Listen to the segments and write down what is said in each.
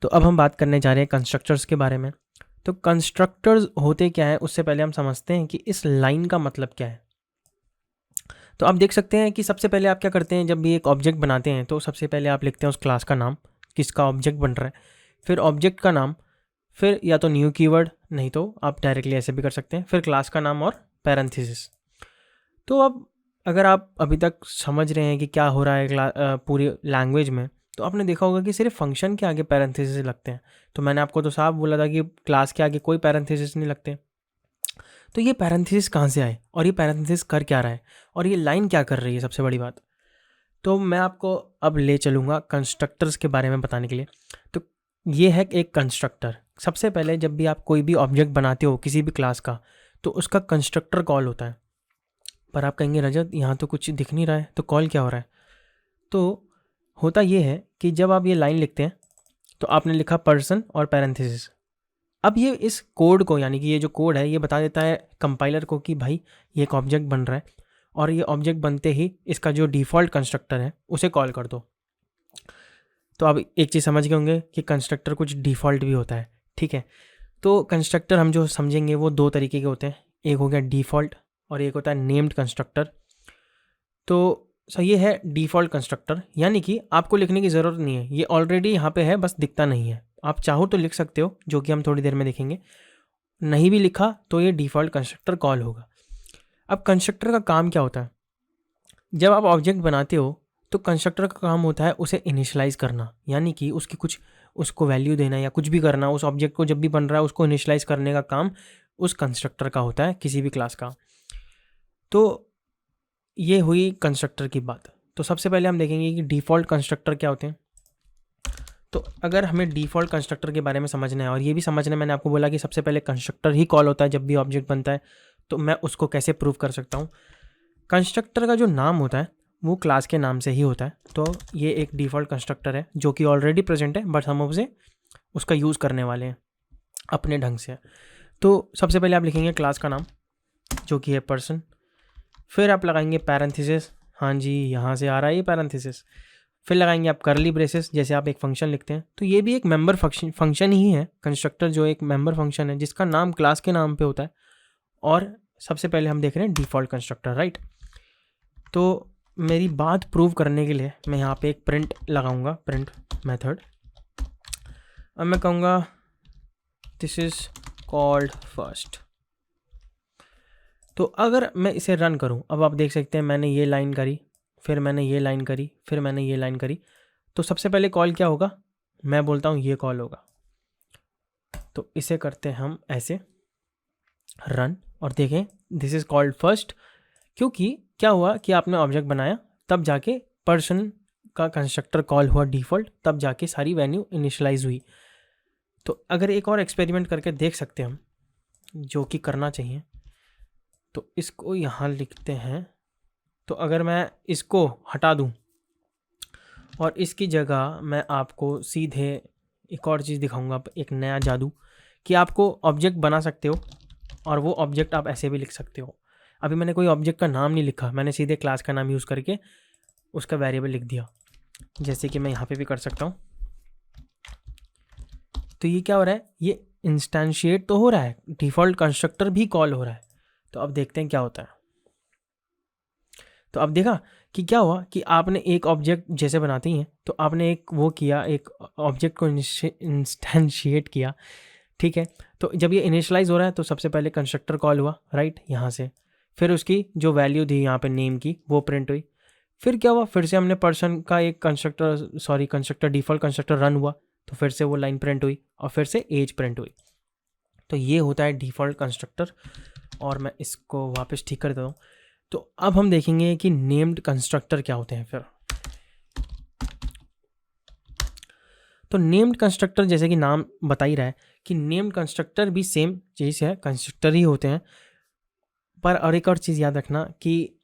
तो अब हम बात करने जा रहे हैं कंस्ट्रक्टर्स के बारे में। तो कंस्ट्रक्टर्स होते क्या है, उससे पहले हम समझते हैं कि इस लाइन का मतलब क्या है। तो आप देख सकते हैं कि सबसे पहले आप क्या करते हैं, जब भी एक ऑब्जेक्ट बनाते हैं तो सबसे पहले आप लिखते हैं उस क्लास का नाम, किसका ऑब्जेक्ट बन रहा है, फिर ऑब्जेक्ट का नाम, फिर या तो न्यू कीवर्ड, नहीं तो आप डायरेक्टली ऐसे भी कर सकते हैं, फिर क्लास का नाम और पैरेंथेसिस। तो अब अगर आप अभी तक समझ रहे हैं कि क्या हो रहा है पूरी लैंग्वेज में, तो आपने देखा होगा कि सिर्फ फंक्शन के आगे पैरेंथेसिस लगते हैं। तो मैंने आपको तो साफ बोला था कि क्लास के आगे कोई पैरेंथेसिस नहीं लगते। तो ये पैरेंथेसिस कहाँ से आए और ये पैरेंथेसिस कर क्या रहा है और ये लाइन क्या कर रही है, सबसे बड़ी बात। तो मैं आपको अब ले चलूँगा कंस्ट्रक्टर्स के बारे में बताने के लिए। तो ये है एक कंस्ट्रक्टर। सबसे पहले जब भी आप कोई भी ऑब्जेक्ट बनाते हो किसी भी क्लास का, तो उसका कंस्ट्रक्टर कॉल होता है। पर आप कहेंगे रजत यहाँ तो कुछ दिख नहीं रहा है, तो कॉल क्या हो रहा है। तो होता ये है कि जब आप ये लाइन लिखते हैं तो आपने लिखा पर्सन और पैरेंथेसिस। अब ये इस कोड को, यानी कि ये जो कोड है, ये बता देता है कंपाइलर को कि भाई ये एक ऑब्जेक्ट बन रहा है और ये ऑब्जेक्ट बनते ही इसका जो डिफ़ॉल्ट कंस्ट्रक्टर है उसे कॉल कर दो। तो अब एक चीज़ समझ गए होंगे कि कंस्ट्रक्टर कुछ डिफ़ॉल्ट भी होता है, ठीक है। तो कंस्ट्रक्टर हम जो समझेंगे वो दो तरीके के होते हैं, एक हो गया डिफ़ॉल्ट और एक होता है नेम्ड कंस्ट्रक्टर। तो ये है डिफ़ॉल्ट कंस्ट्रक्टर, यानी कि आपको लिखने की ज़रूरत नहीं है, ये ऑलरेडी यहाँ पे है, बस दिखता नहीं है। आप चाहो तो लिख सकते हो, जो कि हम थोड़ी देर में देखेंगे। नहीं भी लिखा तो ये डिफ़ॉल्ट कंस्ट्रक्टर कॉल होगा। अब कंस्ट्रक्टर का काम क्या होता है, जब आप ऑब्जेक्ट बनाते हो तो कंस्ट्रक्टर का काम होता है उसे इनिशियलाइज़ करना, यानी कि उसकी कुछ उसको वैल्यू देना या कुछ भी करना। उस ऑब्जेक्ट को जब भी बन रहा है उसको इनिशियलाइज़ करने का काम उस कंस्ट्रक्टर का होता है, किसी भी क्लास का। तो ये हुई कंस्ट्रक्टर की बात। तो सबसे पहले हम देखेंगे कि डिफ़ॉल्ट कंस्ट्रक्टर क्या होते हैं। तो अगर हमें डिफ़ॉल्ट कंस्ट्रक्टर के बारे में समझना है और ये भी समझना है, मैंने आपको बोला कि सबसे पहले कंस्ट्रक्टर ही कॉल होता है जब भी ऑब्जेक्ट बनता है, तो मैं उसको कैसे प्रूव कर सकता हूँ। कंस्ट्रक्टर का जो नाम होता है वो क्लास के नाम से ही होता है। तो ये एक डिफ़ॉल्ट कंस्ट्रक्टर है जो कि ऑलरेडी प्रेजेंट है, बट हम उसे उसका यूज़ करने वाले हैं अपने ढंग से। तो सबसे पहले आप लिखेंगे क्लास का नाम जो कि है पर्सन, फिर आप लगाएंगे पैरेंथेसिस, हाँ जी यहाँ से आ रहा है ये पैरेंथेसिस, फिर लगाएंगे आप करली ब्रेसेस, जैसे आप एक फंक्शन लिखते हैं। तो ये भी एक मेंबर फंक्शन ही है, कंस्ट्रक्टर जो एक मेंबर फंक्शन है जिसका नाम क्लास के नाम पे होता है। और सबसे पहले हम देख रहे हैं डिफ़ॉल्ट कंस्ट्रक्टर, राइट। तो मेरी बात प्रूव करने के लिए मैं यहाँ पे एक प्रिंट लगाऊंगा, प्रिंट मेथड। अब मैं कहूँगा दिस इज़ कॉल्ड फर्स्ट। तो अगर मैं इसे रन करूं, अब आप देख सकते हैं मैंने ये लाइन करी, फिर मैंने ये लाइन करी, फिर मैंने ये लाइन करी। तो सबसे पहले कॉल क्या होगा, मैं बोलता हूँ ये कॉल होगा। तो इसे करते हैं हम ऐसे रन और देखें दिस इज़ कॉल्ड फर्स्ट, क्योंकि क्या हुआ कि आपने ऑब्जेक्ट बनाया तब जाके पर्सन का कंस्ट्रक्टर कॉल हुआ डिफ़ॉल्ट, तब जाके सारी वैल्यू इनिशियलाइज हुई। तो अगर एक और एक्सपेरिमेंट करके देख सकते हैं हम, जो कि करना चाहिए। तो इसको यहाँ लिखते हैं। तो अगर मैं इसको हटा दूँ और इसकी जगह मैं आपको सीधे एक और चीज़ दिखाऊंगा, एक नया जादू, कि आपको ऑब्जेक्ट बना सकते हो और वो ऑब्जेक्ट आप ऐसे भी लिख सकते हो। अभी मैंने कोई ऑब्जेक्ट का नाम नहीं लिखा, मैंने सीधे क्लास का नाम यूज़ करके उसका वेरिएबल लिख दिया, जैसे कि मैं यहाँ पे भी कर सकता हूँ। तो ये क्या हो रहा है, ये इंस्टेंशिएट तो हो रहा है, डिफ़ॉल्ट कंस्ट्रक्टर भी कॉल हो रहा है। तो अब देखते हैं क्या होता है। तो अब देखा कि क्या हुआ कि आपने एक ऑब्जेक्ट जैसे बनाते ही हैं, तो आपने एक वो किया, एक ऑब्जेक्ट को इंस्टेंशिएट किया, ठीक है। तो जब ये इनिशियलाइज हो रहा है तो सबसे पहले कंस्ट्रक्टर कॉल हुआ, राइट, यहाँ से। फिर उसकी जो वैल्यू थी यहाँ पे नेम की वो प्रिंट हुई। फिर क्या हुआ, फिर से हमने पर्सन का एक कंस्ट्रक्टर डिफ़ॉल्ट कंस्ट्रक्टर रन हुआ, तो फिर से वो लाइन प्रिंट हुई और फिर से एज प्रिंट हुई। तो ये होता है डिफ़ॉल्ट कंस्ट्रक्टर। और मैं इसको वापस ठीक कर देता हूँ। तो अब हम देखेंगे कि नेम्ड कंस्ट्रक्टर क्या होते हैं फिर। तो नेम्ड कंस्ट्रक्टर, जैसे कि नाम बता ही रहा है कि नेम्ड कंस्ट्रक्टर भी सेम चीज़ है, कंस्ट्रक्टर ही होते हैं। पर और एक और चीज़ याद रखना कि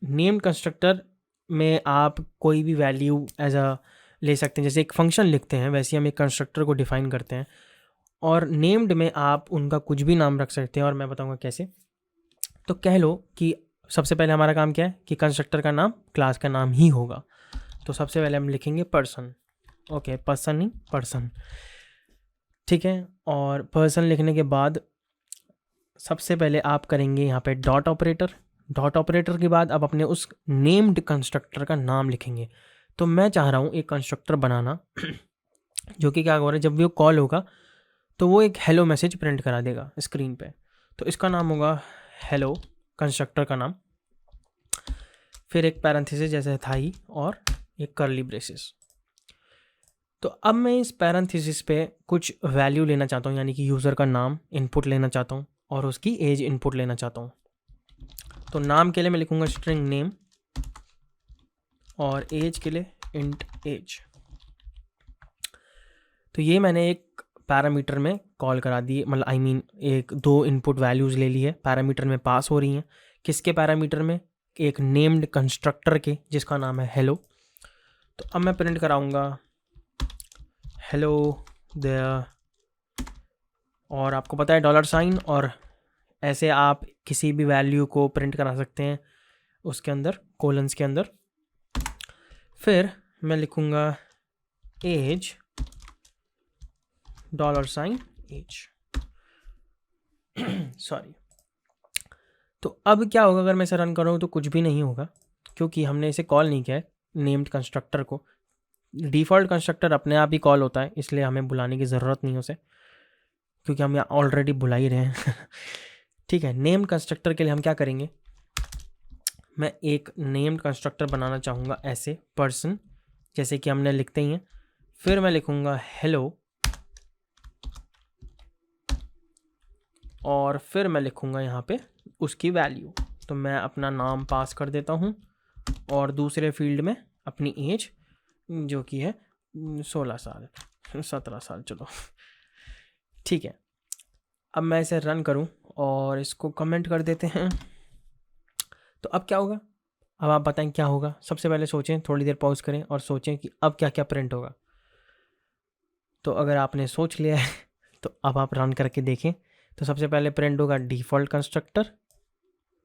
नेम्ड कंस्ट्रक्टर में आप कोई भी वैल्यू एज अ ले सकते हैं, जैसे एक फंक्शन लिखते हैं वैसे हम एक कंस्ट्रक्टर को डिफाइन करते हैं। और नेम्ड में आप उनका कुछ भी नाम रख सकते हैं, और मैं बताऊंगा कैसे। तो कह लो कि सबसे पहले हमारा काम क्या है कि कंस्ट्रक्टर का नाम क्लास का नाम ही होगा। तो सबसे पहले हम लिखेंगे पर्सन, ओके, पर्सन नहीं पर्सन। ठीक है। और पर्सन लिखने के बाद सबसे पहले आप करेंगे यहाँ पे डॉट ऑपरेटर। डॉट ऑपरेटर के बाद आप अपने उस नेम्ड कंस्ट्रक्टर का नाम लिखेंगे। तो मैं चाह रहा हूँ एक कंस्ट्रक्टर बनाना जो कि क्या हो रहा है, जब भी वो कॉल होगा तो वो एक हेलो मैसेज प्रिंट करा देगा स्क्रीन पे। तो इसका नाम होगा हेलो, कंस्ट्रक्टर का नाम, फिर एक पैरेंथेसिस जैसे था ही और एक कर्ली ब्रेसेस। तो अब मैं इस पैरेंथेसिस पे कुछ वैल्यू लेना चाहता हूँ, यानी कि यूज़र का नाम इनपुट लेना चाहता हूँ और उसकी एज इनपुट लेना चाहता हूँ। तो नाम के लिए मैं लिखूँगा स्ट्रिंग नेम और एज के लिए इंट एज। तो ये मैंने एक पैरामीटर में कॉल करा दी, मतलब एक दो इनपुट वैल्यूज़ ले ली है, पैरामीटर में पास हो रही हैं। किसके पैरामीटर में? एक नेम्ड कंस्ट्रक्टर के जिसका नाम है हेलो। तो अब मैं प्रिंट कराऊंगा हेलो देयर, और आपको पता है $, और ऐसे आप किसी भी वैल्यू को प्रिंट करा सकते हैं उसके अंदर, कोलन्स के अंदर। फिर मैं लिखूंगा एज $एज सॉरी। तो अब क्या होगा अगर मैं इसे रन करूँ? तो कुछ भी नहीं होगा, क्योंकि हमने इसे कॉल नहीं किया है नेम्ड कंस्ट्रक्टर को। डिफ़ॉल्ट कंस्ट्रक्टर अपने आप ही कॉल होता है, इसलिए हमें बुलाने की ज़रूरत नहीं है उसे, क्योंकि हम यहाँ ऑलरेडी बुला ही रहे हैं ठीक है। नेम्ड कंस्ट्रक्टर के लिए हम क्या करेंगे, मैं एक नेम्ड कंस्ट्रक्टर बनाना चाहूँगा ऐसे पर्सन, जैसे कि हमने लिखते ही हैं। फिर मैं लिखूँगा हेलो, और फिर मैं लिखूँगा यहाँ पे उसकी वैल्यू। तो मैं अपना नाम पास कर देता हूँ और दूसरे फील्ड में अपनी एज, जो कि है 16 साल 17 साल, चलो ठीक है। अब मैं इसे रन करूं और इसको कमेंट कर देते हैं। तो अब क्या होगा? अब आप बताएं क्या होगा। सबसे पहले सोचें, थोड़ी देर पॉज करें और सोचें कि अब क्या क्या प्रिंट होगा। तो अगर आपने सोच लिया है तो अब आप रन करके देखें। तो सबसे पहले प्रिंट होगा default constructor,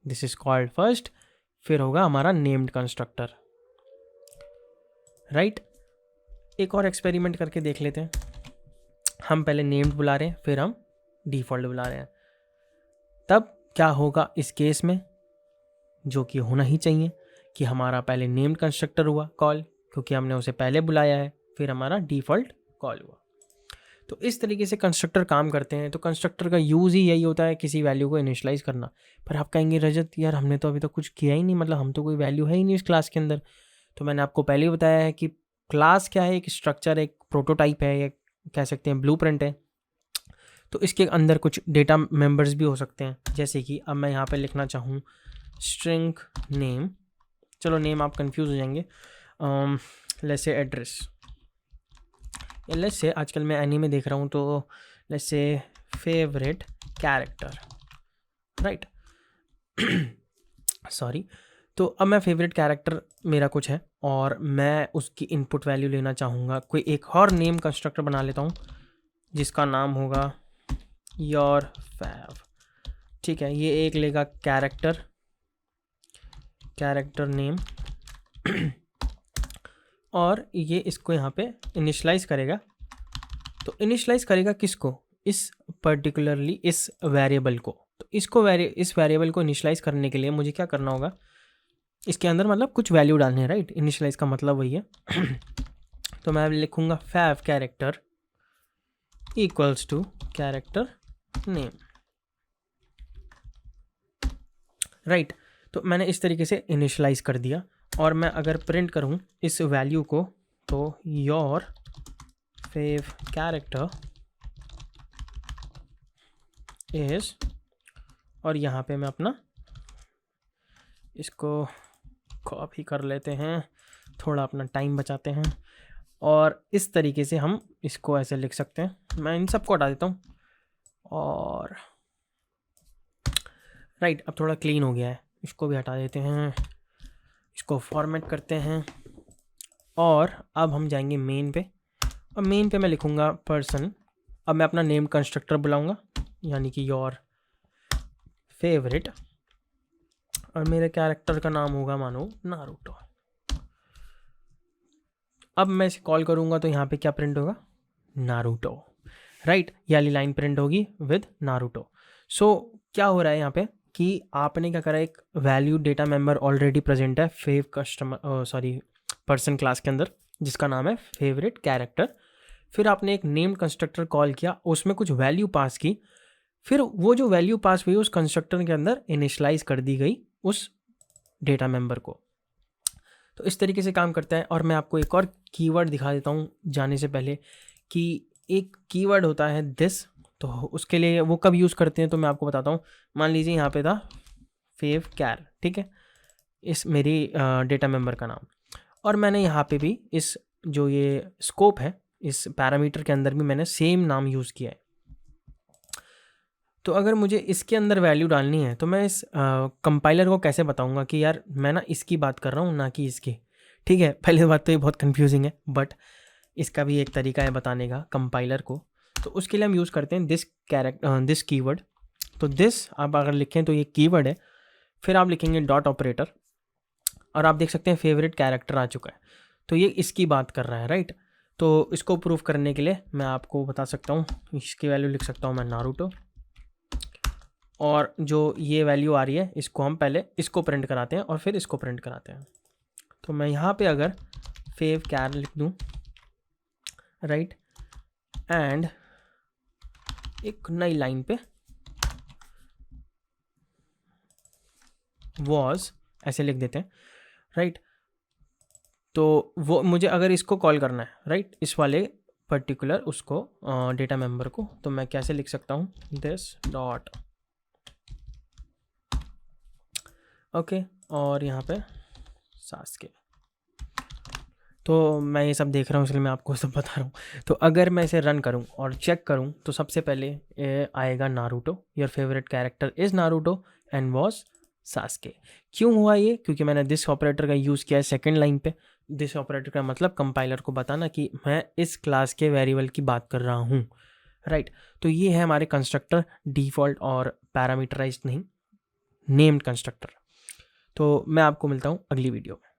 this is called first. फिर होगा हमारा नेम्ड कंस्ट्रक्टर, राइट। एक और एक्सपेरिमेंट करके देख लेते हैं। हम पहले नेम्ड बुला रहे हैं, फिर हम डिफ़ॉल्ट बुला रहे हैं। तब क्या होगा इस केस में, जो कि होना ही चाहिए कि हमारा पहले नेम्ड कंस्ट्रक्टर हुआ कॉल, क्योंकि हमने उसे पहले बुलाया है, फिर हमारा डिफ़ॉल्ट कॉल हुआ। तो इस तरीके से कंस्ट्रक्टर काम करते हैं। तो कंस्ट्रक्टर का यूज़ ही यही होता है, किसी वैल्यू को इनिशियलाइज़ करना। पर आप कहेंगे रजत यार हमने तो अभी तक कुछ किया ही नहीं, मतलब हम तो कोई वैल्यू है ही नहीं इस क्लास के अंदर। तो मैंने आपको पहले ही बताया है कि क्लास क्या है, एक स्ट्रक्चर, एक प्रोटोटाइप है, या कह सकते हैं ब्लूप्रिंट है। तो इसके अंदर कुछ डेटा मेंबर्स भी हो सकते हैं, जैसे कि अब मैं यहाँ पे लिखना चाहूँ स्ट्रिंग नेम, चलो नेम आप कंफ्यूज हो जाएंगे, लेट्स से एड्रेस, या लेट्स से आजकल मैं एनीमे देख रहा हूँ तो let's say favourite character, right sorry. तो अब मैं फेवरेट कैरेक्टर मेरा कुछ है और मैं उसकी इनपुट वैल्यू लेना चाहूँगा। कोई एक और नेम कंस्ट्रक्टर बना लेता हूँ जिसका नाम होगा योर फैव, ठीक है। ये एक लेगा कैरेक्टर नेम और ये इसको यहाँ पे इनिशलाइज करेगा। तो इनिशलाइज करेगा किसको? इस पर्टिकुलरली इस वेरिएबल को। तो इस वेरिएबल को इनिशलाइज करने के लिए मुझे क्या करना होगा, इसके अंदर मतलब कुछ वैल्यू डालने हैं, राइट। इनिशलाइज का मतलब वही है तो मैं लिखूँगा fav character equals to character name, right. तो मैंने इस तरीके से इनिशलाइज कर दिया। और मैं अगर प्रिंट करूं इस वैल्यू को, तो योर फेव कैरेक्टर इज, और यहाँ पे मैं अपना इसको कॉपी कर लेते हैं, थोड़ा अपना टाइम बचाते हैं, और इस तरीके से हम इसको ऐसे लिख सकते हैं। मैं इन सबको हटा देता हूँ और राइट, अब थोड़ा क्लीन हो गया है, इसको भी हटा देते हैं, इसको फॉर्मेट करते हैं। और अब हम जाएंगे मेन पे, और मेन पे मैं लिखूँगा पर्सन। अब मैं अपना नेम कंस्ट्रक्टर बुलाऊँगा, यानी कि योर फेवरेट, और मेरे कैरेक्टर का नाम होगा मानो नारुतो। अब मैं इसे कॉल करूँगा तो यहाँ पे क्या प्रिंट होगा? नारुतो, राइट, ये वाली लाइन प्रिंट होगी विद नारुतो। सो क्या हो रहा है यहाँ पे कि आपने क्या करा, एक value data member already present है फेव कस्टमर सॉरी पर्सन क्लास के अंदर, जिसका नाम है फेवरेट कैरेक्टर। फिर आपने एक नेम्ड कंस्ट्रक्टर कॉल किया, उसमें कुछ वैल्यू पास की, फिर वो जो वैल्यू पास हुई उस कंस्ट्रक्टर के अंदर इनिशलाइज कर दी गई उस डेटा मेंबर को। तो इस तरीके से काम करता है। और मैं आपको एक और कीवर्ड दिखा देता हूँ जाने से पहले, कि एक कीवर्ड होता है दिस। तो उसके लिए वो कब यूज़ करते हैं तो मैं आपको बताता हूँ। मान लीजिए यहाँ पे था फेव कैर, ठीक है, इस मेरी डेटा मेंबर का नाम, और मैंने यहाँ पे भी इस जो ये स्कोप है इस पैरामीटर के अंदर भी मैंने सेम नाम यूज़ किया है। तो अगर मुझे इसके अंदर वैल्यू डालनी है तो मैं इस कंपाइलर को कैसे बताऊंगा कि यार मैं ना इसकी बात कर रहा हूँ ना कि इसकी। ठीक है, पहले बात तो ये बहुत कंफ्यूजिंग है, बट इसका भी एक तरीका है बताने का कंपाइलर को। तो उसके लिए हम यूज़ करते हैं दिस कीवर्ड। तो दिस आप अगर लिखें तो ये कीवर्ड है, फिर आप लिखेंगे डॉट ऑपरेटर, और आप देख सकते हैं फेवरेट कैरेक्टर आ चुका है। तो ये इसकी बात कर रहा है, राइट। तो इसको प्रूव करने के लिए मैं आपको बता सकता हूँ, इसकी वैल्यू लिख सकता हूँ मैं नारुतो, और जो ये वैल्यू आ रही है इसको हम पहले इसको प्रिंट कराते हैं और फिर इसको प्रिंट कराते हैं। तो मैं यहाँ पे अगर फेव कैर लिख दूँ, राइट, एंड एक नई लाइन पे वॉज ऐसे लिख देते हैं, राइट। तो वो मुझे अगर इसको कॉल करना है, राइट, इस वाले पर्टिकुलर उसको डेटा मेंबर को, तो मैं कैसे लिख सकता हूँ, दिस डॉट ओके, और यहाँ पे सास्के। तो मैं ये सब देख रहा हूँ इसलिए मैं आपको सब बता रहा हूँ। तो अगर मैं इसे रन करूँ और चेक करूँ तो सबसे पहले आएगा Naruto, your favourite character is Naruto and was Sasuke. क्यों हुआ ये? क्योंकि मैंने दिस ऑपरेटर का यूज़ किया है सेकेंड लाइन पे। दिस ऑपरेटर का मतलब कंपाइलर को बताना कि मैं इस क्लास के वेरिएबल की बात कर रहा हूँ, राइट। तो ये है हमारे कंस्ट्रक्टर, डिफ़ॉल्ट और पैरामीटराइज्ड नहीं, नेम्ड कंस्ट्रक्टर। तो मैं आपको मिलता हूँ अगली वीडियो में।